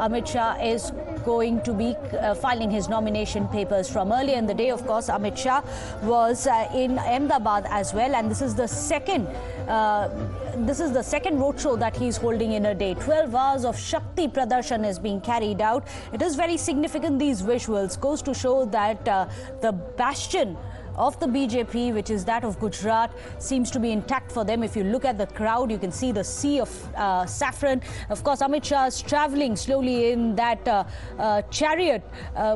Amit Shah is going to be filing his nomination papers. From earlier in the day, of course, Amit Shah was in Ahmedabad as well, and this is the second roadshow that he's holding in a day. 12 hours of Shakti Pradarshan is being carried out. It is very significant. These visuals goes to show that the bastion of the BJP, which is that of Gujarat, seems to be intact for them. If you look at the crowd, you can see the sea of saffron. Of course, Amit Shah is traveling slowly in that chariot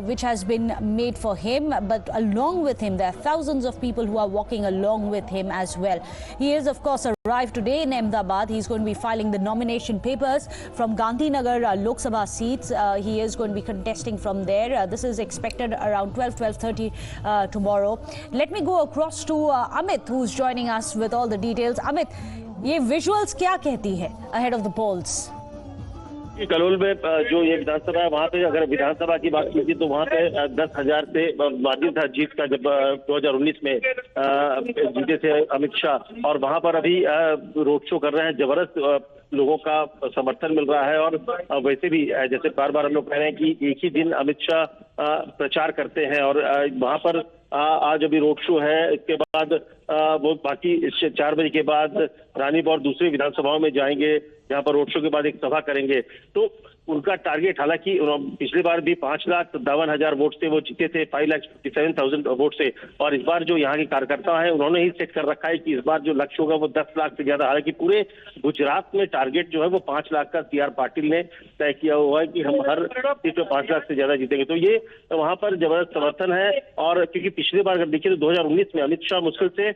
which has been made for him, but along with him there are thousands of people who are walking along with him as well. He is, of course, arrived today in Ahmedabad. He's going to be filing the nomination papers from Gandhinagar Lok Sabha seats. He is going to be contesting from there. This is expected around 12:30 tomorrow. Let me go across to Amit, who's joining us with all the details. Amit, ये visuals क्या कहती है ahead of the polls? Kalol में जो ये विधानसभा है, वहाँ पे अगर विधानसभा की बात कीजिए तो वहाँ पे 10,000 से मार्जिन था जीत का जब 2019 में जीते थे अमित शाह, और वहाँ पर अभी रोड शो कर रहे हैं। जबरदस्त लोगों का समर्थन मिल रहा है, और वैसे भी जैसे बार बार हम लोग कह रहे हैं कि एक ही दिन अमित शाह प्रचार करते हैं, और वहाँ पर आज अभी रोड शो है। इसके बाद वो बाकी 4 बजे के बाद रानीप और दूसरी विधानसभाओं में जाएंगे, जहां पर रोड शो के बाद एक सभा करेंगे। तो उनका टारगेट, हालांकि पिछली बार भी 5,52,000 वोट से वो जीते थे, 5,57,000 वोट से, और इस बार जो यहाँ के कार्यकर्ता हैं उन्होंने ही सेट कर रखा है कि इस बार जो लक्ष्य होगा वो 10 लाख से ज्यादा। हालांकि पूरे गुजरात में टारगेट जो है वो 5 लाख का CR पाटिल ने तय किया हुआ है कि हम हर सीट में 5 लाख से ज्यादा जीतेंगे। तो ये वहां पर जबरदस्त समर्थन है, और क्योंकि पिछली बार अगर देखिए तो 2019 में अमित शाह मुश्किल से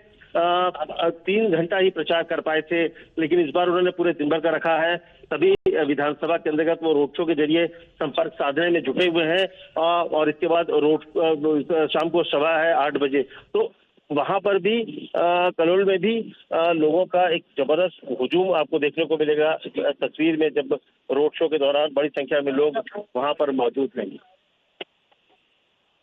3 घंटा ही प्रचार कर पाए थे, लेकिन इस बार उन्होंने पूरे दिन भर का रखा है। सभी विधानसभा के अंतर्गत वो रोड शो के जरिए संपर्क साधने में जुटे हुए हैं, और इसके बाद शाम को सभा है 8 बजे। तो वहां पर भी कलोल में भी लोगों का एक जबरदस्त हुजूम आपको देखने को मिलेगा तस्वीर में, जब रोड शो के दौरान बड़ी संख्या में लोग वहां पर मौजूद रहेंगे।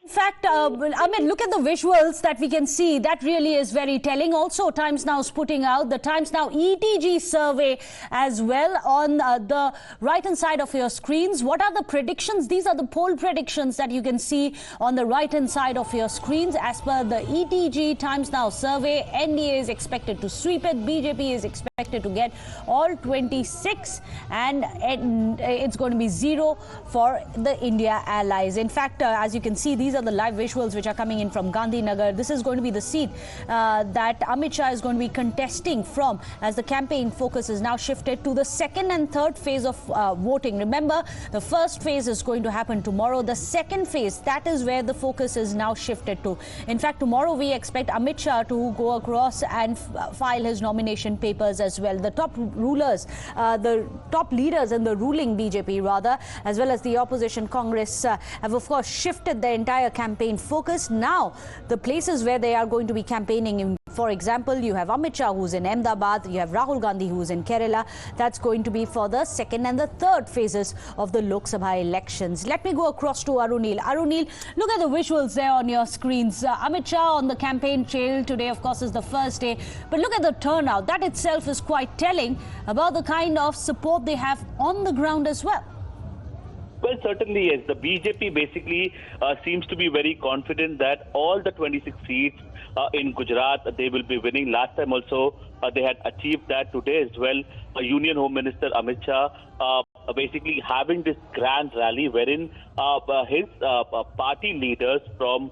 In fact, Amit, look at the visuals that we can see. That really is very telling. Also, Times Now is putting out the Times Now ETG survey as well on the right-hand side of your screens. What are the predictions? These are the poll predictions that you can see on the right-hand side of your screens. As per the ETG Times Now survey, NDA is expected to sweep it. BJP is expected to get all 26, and it's going to be 0 for the India allies. In fact, as you can see, these are the live visuals which are coming in from Gandhinagar. This is going to be the seat that Amit Shah is going to be contesting from, as the campaign focus is now shifted to the second and third phase of voting. Remember, the first phase is going to happen tomorrow. The second phase, that is where the focus is now shifted to. In fact, tomorrow we expect Amit Shah to go across and file his nomination papers as well. The top rulers, the top leaders in the ruling BJP rather, as well as the opposition Congress, have of course shifted the entire campaign focus. Now, the places where they are going to be campaigning in, for example, you have Amit Shah who's in Ahmedabad, you have Rahul Gandhi who's in Kerala. That's going to be for the second and the third phases of the Lok Sabha elections. Let me go across to Arunil. Arunil, look at the visuals there on your screens. Amit Shah on the campaign trail today, of course, is the first day. But look at the turnout. That itself is quite telling about the kind of support they have on the ground as well. Well, certainly, yes. The BJP basically seems to be very confident that all the 26 seats in Gujarat, they will be winning. Last time also, they had achieved that. Today as well, Union Home Minister Amit Shah basically having this grand rally wherein his party leaders from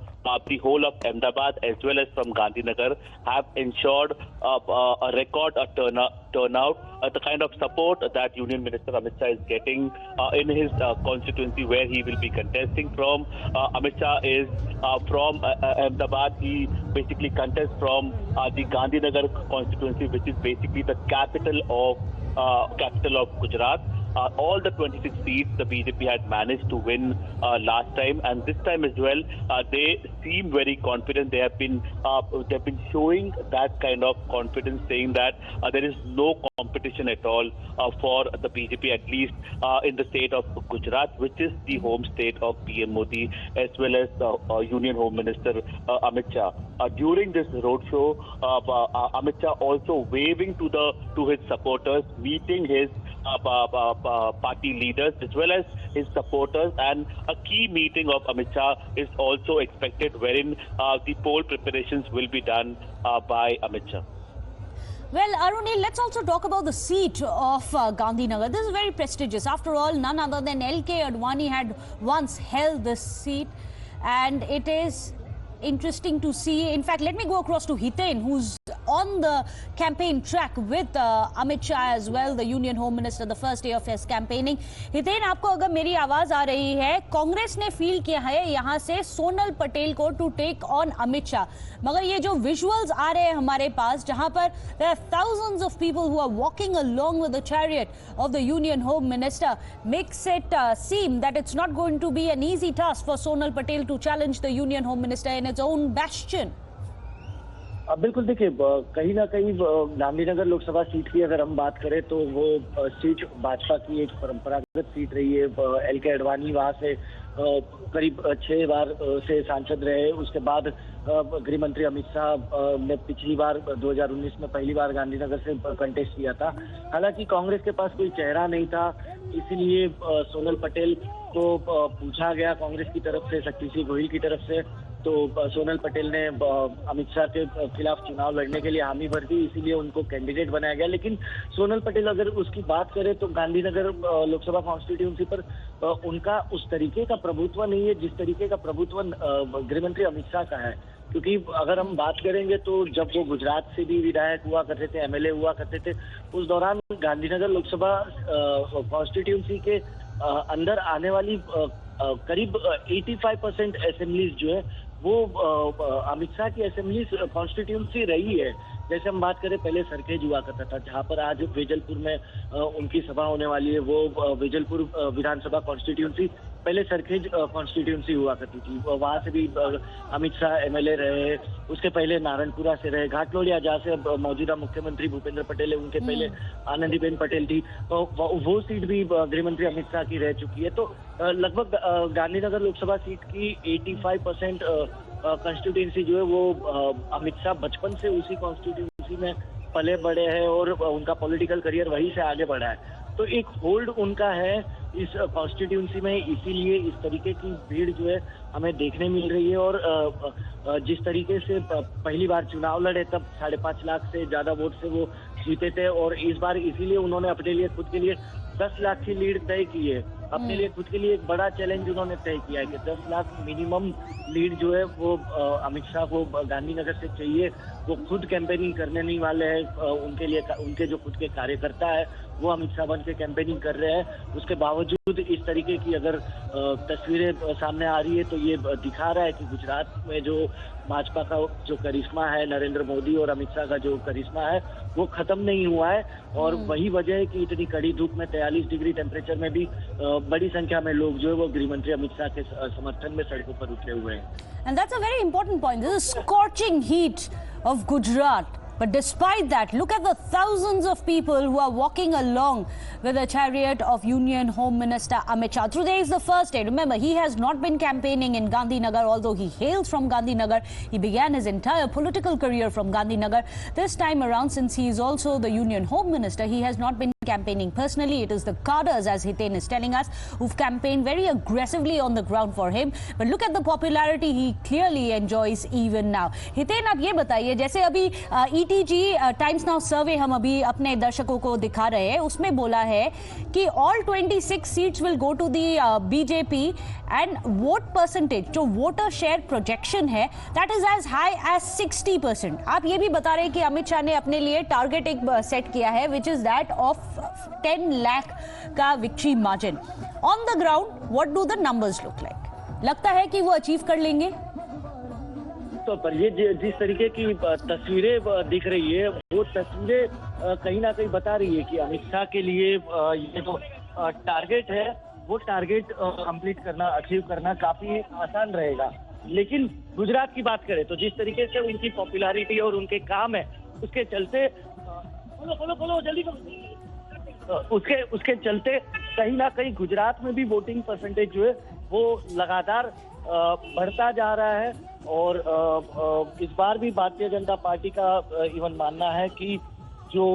the whole of Ahmedabad as well as from Gandhinagar have ensured a record turnout, the kind of support that Union Minister Amit Shah is getting in his constituency where he will be contesting from. Amit Shah is from Ahmedabad. He basically contests from the Gandhinagar constituency, which is basically the capital of Gujarat. All the 26 seats the BJP had managed to win last time, and this time as well, they seem very confident. They've been showing that kind of confidence, saying that there is no competition at all for the BJP, at least in the state of Gujarat, which is the home state of PM Modi as well as Union Home Minister Amit Shah. During this roadshow, Amit Shah also waving to his supporters, meeting his party leaders as well as his supporters, and a key meeting of Amit Shah is also expected, wherein the poll preparations will be done by Amit Shah. Well, Arunil, let's also talk about the seat of Gandhinagar. This is very prestigious. After all, none other than L.K. Advani had once held this seat, and it is interesting to see. In fact, let me go across to Hiten, who's on the campaign track with Amit Shah as well, the Union Home Minister, the first day of his campaigning. Hiten, आपको अगर मेरी आवाज आ रही है, कांग्रेस ने feel किया है यहाँ से सोनल पटेल को to take on Amit Shah, मगर ये जो विजुअल्स आ रहे हैं हमारे पास, जहां पर there are thousands of people who are walking along with the chariot of the Union Home Minister, makes it seem that it's not going to be an easy task for Sonal Patel to challenge the Union Home Minister in its own bastion. बिल्कुल, देखिए, कहीं ना कहीं Gandhinagar Lok Sabha seat की अगर हम बात करें तो वो सीट भाजपा की एक परंपरागत सीट रही है। L.K. अडवाणी वहां से करीब 6 बार से सांसद रहे। उसके बाद गृह मंत्री अमित शाह ने पिछली बार 2019 में पहली बार गांधीनगर से कंटेस्ट किया था। हालांकि कांग्रेस के पास कोई चेहरा नहीं था, इसीलिए सोनल पटेल को पूछा गया कांग्रेस की तरफ से, शक्ति सिंह गोहिल की तरफ से। तो सोनल पटेल ने अमित शाह के खिलाफ चुनाव लड़ने के लिए हामी भर दी, इसीलिए उनको कैंडिडेट बनाया गया। लेकिन सोनल पटेल अगर उसकी बात करें तो गांधीनगर लोकसभा कॉन्स्टिट्यूंसी पर उनका उस तरीके का प्रभुत्व नहीं है जिस तरीके का प्रभुत्व गृहमंत्री अमित शाह का है। क्योंकि अगर हम बात करेंगे तो जब वो गुजरात से भी विधायक हुआ करते थे, एमएलए हुआ करते थे, उस दौरान गांधीनगर लोकसभा कॉन्स्टिट्यूंसी के अंदर आने वाली करीब 85% असेंबलीज जो है वो अमित शाह की असेंबली कॉन्स्टिट्यूंसी रही है। जैसे हम बात करें, पहले सरखेज हुआ करता था, जहां पर आज वेजलपुर में उनकी सभा होने वाली है, वो वेजलपुर विधानसभा कॉन्स्टिट्यूंसी पहले सरखेज कॉन्स्टिट्यूंसी हुआ करती थी। वहां से भी अमित शाह एमएलए रहे। उसके पहले नारायणपुरा से रहे। घाटलोड़िया, जहाँ से मौजूदा मुख्यमंत्री भूपेंद्र पटेल है, उनके पहले आनंदीबेन पटेल थी, तो वो सीट भी गृहमंत्री अमित शाह की रह चुकी है। तो लगभग गांधीनगर लोकसभा सीट की 85% कॉन्स्टिट्यूंसी जो है वो अमित शाह बचपन से उसी कॉन्स्टिट्यूंसी में पले बड़े हैं और उनका पॉलिटिकल करियर वहीं से आगे बढ़ा है। तो एक होल्ड उनका है इस कॉन्स्टिट्यूंसी में, इसीलिए इस तरीके की भीड़ जो है हमें देखने मिल रही है। और जिस तरीके से पहली बार चुनाव लड़े तब 5.5 लाख से ज्यादा वोट से वो जीते थे, और इस बार इसीलिए उन्होंने अपने लिए खुद के लिए 10 लाख की लीड तय की है। अपने लिए खुद के लिए एक बड़ा चैलेंज उन्होंने तय किया है कि 10 लाख मिनिमम लीड जो है वो अमित शाह को गांधीनगर से चाहिए। वो खुद कैंपेनिंग करने नहीं वाले हैं, उनके लिए उनके जो खुद के कार्यकर्ता है वो अमित शाह बन के कैंपेनिंग कर रहे हैं। उसके बावजूद इस तरीके की अगर तस्वीरें सामने आ रही है तो ये दिखा रहा है कि गुजरात में जो भाजपा का जो करिश्मा है, नरेंद्र मोदी और अमित शाह का जो करिश्मा है, वो खत्म नहीं हुआ है। और वही वजह है कि इतनी कड़ी धूप में 43 डिग्री टेम्परेचर में भी बड़ी संख्या में लोग जो है वो गृहमंत्री अमित शाह के समर्थन में सड़कों पर उतरे हुए हैं। And that's a very important point. This is scorching heat of Gujarat. But despite that, look at the thousands of people who are walking along with the chariot of Union Home Minister Amit Shah. Today is the first day. Remember, he has not been campaigning in Gandhinagar, although he hails from Gandhinagar. He began his entire political career from Gandhinagar. This time around, since he is also the Union Home Minister, he has not been campaigning personally. It is the cadres, as Hiten is telling us, who've campaigned very aggressively on the ground for him. But look at the popularity he clearly enjoys even now. Hiten, आप ये बताइए, जैसे अभी ETG times now सर्वे हम अभी अपने दर्शकों को दिखा रहे हैं, उसमें बोला है कि all 26 seats will go to the BJP and vote percentage, जो वोटर शेयर प्रोजेक्शन है, that is as high as 60%. आप ये भी बता रहे हैं कि अमित शाह ने अपने लिए टारगेट एक सेट किया है, which is that of 10 lakh का victory margin. On the ground what do the numbers look like? लगता है कि वो अचीव कर लेंगे? तो पर ये जिस तरीके की तस्वीरें दिख रही है, वो तस्वीरें कहीं ना कहीं बता रही है कि अमित शाह के लिए ये जो टारगेट है वो टारगेट कंप्लीट करना, अचीव करना काफी आसान रहेगा. लेकिन गुजरात की बात करें तो जिस तरीके से उनकी पॉपुलैरिटी और उनके काम है, उसके चलते बोलो जल्दी उसके चलते कहीं ना कहीं गुजरात में भी वोटिंग परसेंटेज जो है वो लगातार बढ़ता जा रहा है. और इस बार भी भारतीय जनता पार्टी का इवन मानना है कि जो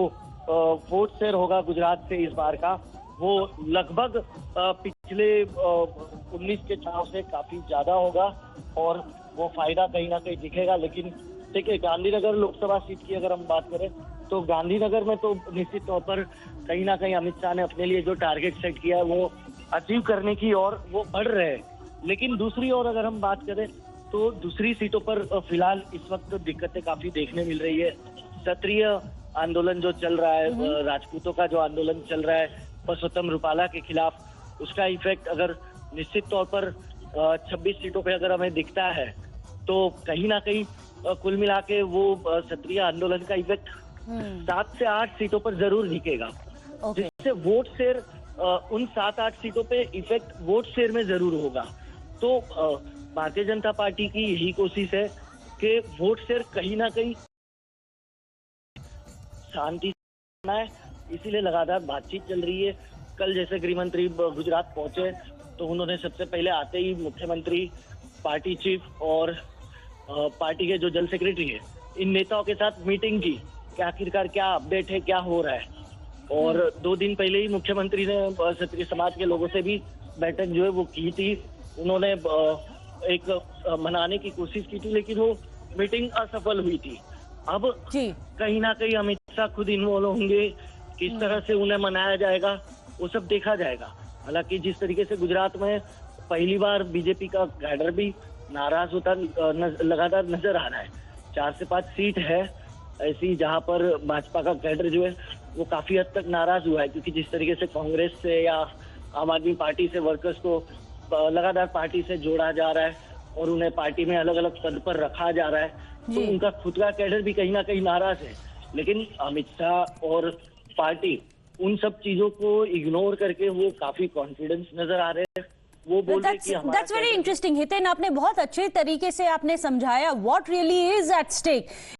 वोट शेयर होगा गुजरात से इस बार का, वो लगभग पिछले 19 के चुनाव से काफी ज्यादा होगा और वो फायदा कहीं ना कहीं दिखेगा। लेकिन देखिए, गांधीनगर लोकसभा सीट की अगर हम बात करें तो गांधीनगर में तो निश्चित तौर पर कहीं ना कहीं अमित शाह ने अपने लिए जो टारगेट सेट किया है वो अचीव करने की और वो बढ़ रहे हैं। लेकिन दूसरी ओर अगर हम बात करें तो दूसरी सीटों पर फिलहाल इस वक्त दिक्कतें काफी देखने मिल रही है। क्षत्रिय आंदोलन जो चल रहा है, राजपूतों का जो आंदोलन चल रहा है परसोत्तम रूपाला के खिलाफ, उसका इफेक्ट अगर निश्चित तौर पर 26 सीटों पे अगर हमें दिखता है तो कहीं ना कहीं कुल मिला के वो क्षत्रिय आंदोलन का इफेक्ट 7 से 8 सीटों पर जरूर दिखेगा, जिससे वोट शेयर उन 7-8 सीटों पे इफेक्ट वोट शेयर में जरूर होगा। तो भारतीय जनता पार्टी की यही कोशिश है कि वोट शेयर कहीं ना कहीं शांति से है, इसीलिए लगातार बातचीत चल रही है। कल जैसे गृह मंत्री गुजरात पहुंचे तो उन्होंने सबसे पहले आते ही मुख्यमंत्री, पार्टी चीफ और पार्टी के जो जनरल सेक्रेटरी है, इन नेताओं के साथ मीटिंग की कि आखिरकार क्या अपडेट है, क्या हो रहा है। और 2 दिन पहले ही मुख्यमंत्री ने क्षत्रिय समाज के लोगों से भी बैठक जो है वो की थी। उन्होंने एक मनाने की कोशिश की थी, लेकिन वो मीटिंग असफल हुई थी। अब कहीं ना कहीं अमित शाह खुद इन्वॉल्व होंगे, किस तरह से उन्हें मनाया जाएगा वो सब देखा जाएगा। हालांकि जिस तरीके से गुजरात में पहली बार बीजेपी का कैडर भी नाराज होता लगातार नजर आ रहा है। 4 से 5 सीट है ऐसी जहां पर भाजपा का कैडर जो है वो काफी हद तक नाराज हुआ है, क्योंकि जिस तरीके से कांग्रेस से या आम आदमी पार्टी से वर्कर्स को लगातार पार्टी से जोड़ा जा रहा है और उन्हें पार्टी में अलग अलग पद पर रखा जा रहा है, तो उनका खुद का कैडर भी कहीं ना कहीं नाराज है। लेकिन अमित शाह और पार्टी उन सब चीजों को इग्नोर करके वो काफी कॉन्फिडेंस नजर आ रहे हैं। वो बोल रहे कि हमारा दैट्स वेरी इंटरेस्टिंग हितेन, आपने बहुत अच्छे तरीके से आपने समझाया what really is at stake.